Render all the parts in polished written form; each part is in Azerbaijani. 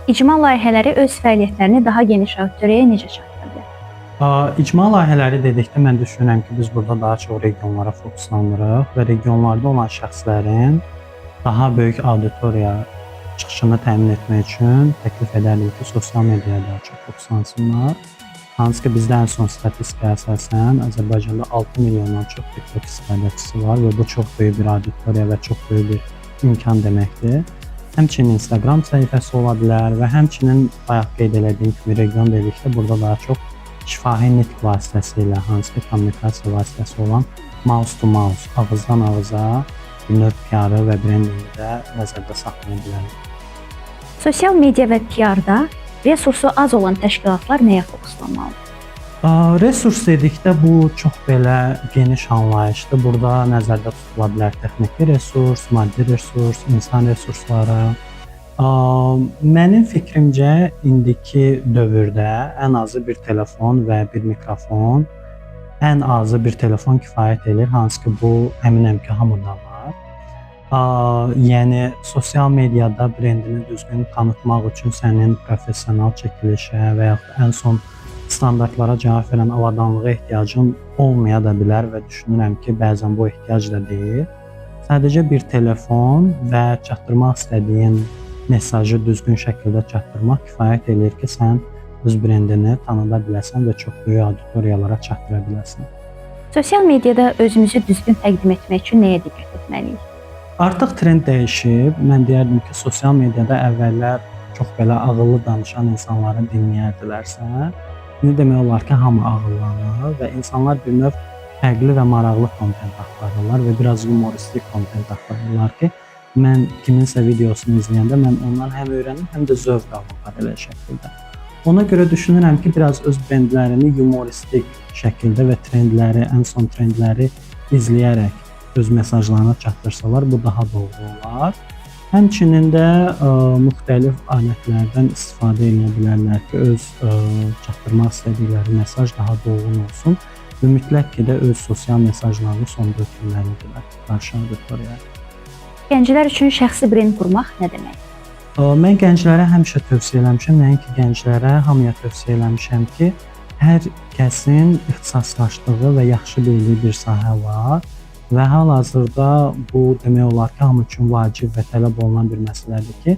İcma layihələri öz fəaliyyətlərini daha geniş auditoriyaya necə çatdırır? İcma layihələri dedikdə mən düşünürəm ki, biz burada daha çox regionlara fokuslanırıq və regionlarda olan şəxslərin daha böyük auditoriya çıxışını təmin etmək üçün təklif edərdim ki, sosial mediaya daha çox fokuslansınlar. Hansı ki, bizdə ən son statistikaya əsasən Azərbaycanda 6 milyondan çox TikTok istifadəçisi var və bu çox böyük bir auditoriya və çox böyük bir imkan deməkdir. Həmçinin Instagram səhifəsi ola bilər və həmçinin bayaq qeyd etdiyim kimi region dedikdə burada daha çox şifahi nitq vasitəsilə, hansı ki, kommunikasiya vasitəsi olan mouse to mouse, ağızdan ağıza bir növ PR-ı və brendingi də nəzərdə saxlaya bilərik. Sosial media və PR-da resursu az olan təşkilatlar nəyə fokuslanmalıdır? Resurs dedikdə bu çox belə geniş anlayışdır. Burada nəzərdə tutula bilər texniki resurs, maddi resurs, insan resursları. Mənim fikrimcə indiki dövrdə ən azı bir telefon və bir mikrofon, ən azı bir telefon kifayət edir, hansı ki, bu əminəm ki, hamıda var. Yəni sosial mediada brendini düzgün tanıtmaq üçün sənin professional çəkilişə və yaxud ən son standartlara cavab verən avadanlığa ehtiyacın olmaya da bilər və düşünürəm ki, bəzən bu ehtiyac da deyil. Sadəcə bir telefon və çatdırmaq istədiyin mesajı düzgün şəkildə çatdırmaq kifayət edir ki, sən öz brendini tanıda biləsən və çox böyük auditoriyalara çatdıra biləsən. Sosial mediada özümüzü düzgün təqdim etmək üçün nəyə diqqət etməliyik? Artıq trend dəyişib. Mən deyərdim ki, sosial mediada əvvəllər çox belə ağıllı danışan insanları dinləyərdilərsə, İndi demək olar ki, hamı ağıllanır və insanlar bir növ fərqli və maraqlı kontent axtarırlar və biraz humoristik kontent axtarırlar ki, mən kiminsə videosunu izləyəndə mən ondan həm öyrənim, həm də zövq alırlar elə şəkildə. Ona görə düşünürəm ki, biraz öz brendlərini humoristik şəkildə və trendləri, ən son trendləri izləyərək öz mesajlarını çatdırsalar, bu daha doğru olar. Həmçinin də müxtəlif alətlərdən istifadə edə bilərlər ki, öz çatdırmaq istədikləri mesaj daha dolğun olsun və mütləq ki də öz sosial mesajlarını sonda ötürməlidirlər qarşı auditoriyaya. Gənclər üçün şəxsi brend qurmaq nə demək? Mən gənclərə həmişə tövsiyə eləmişəm, nəinki gənclərə, hamıya tövsiyə eləmişəm ki, hər kəsin ixtisaslaşdığı və yaxşı bildiyi bir sahə var. Və hal-hazırda bu demək olar ki, hamı üçün vacib və tələb olunan bir məsələdir ki,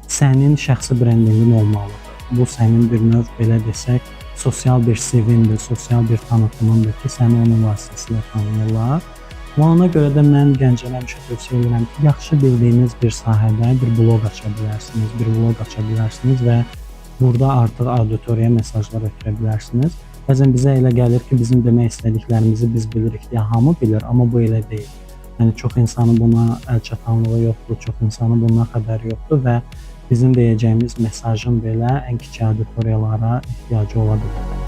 sənin şəxsi brendingin olmalıdır. Bu sənin bir növ belə desək, sosial bir CV-dir, sosial bir tanıtımındır ki, səni onun vasitəsilə tanıyırlar. Və ona görə də mən gənclərə həmişə tövsiyə edirəm ki, yaxşı bildiyiniz bir sahədə bir blog aça bilərsiniz, və burada artıq auditoriyaya mesajlar ötürə bilərsiniz. Bəzən bizə elə gəlir ki, bizim demək istədiklərimizi biz bilirik deyə hamı bilir, amma bu elə deyil. Yəni çox insanın buna əlçatanlığı yoxdur, çox insanın bundan xəbəri yoxdur və bizim deyəcəyimiz mesajın belə ən kiçik auditoriyalara ehtiyacı ola bilər.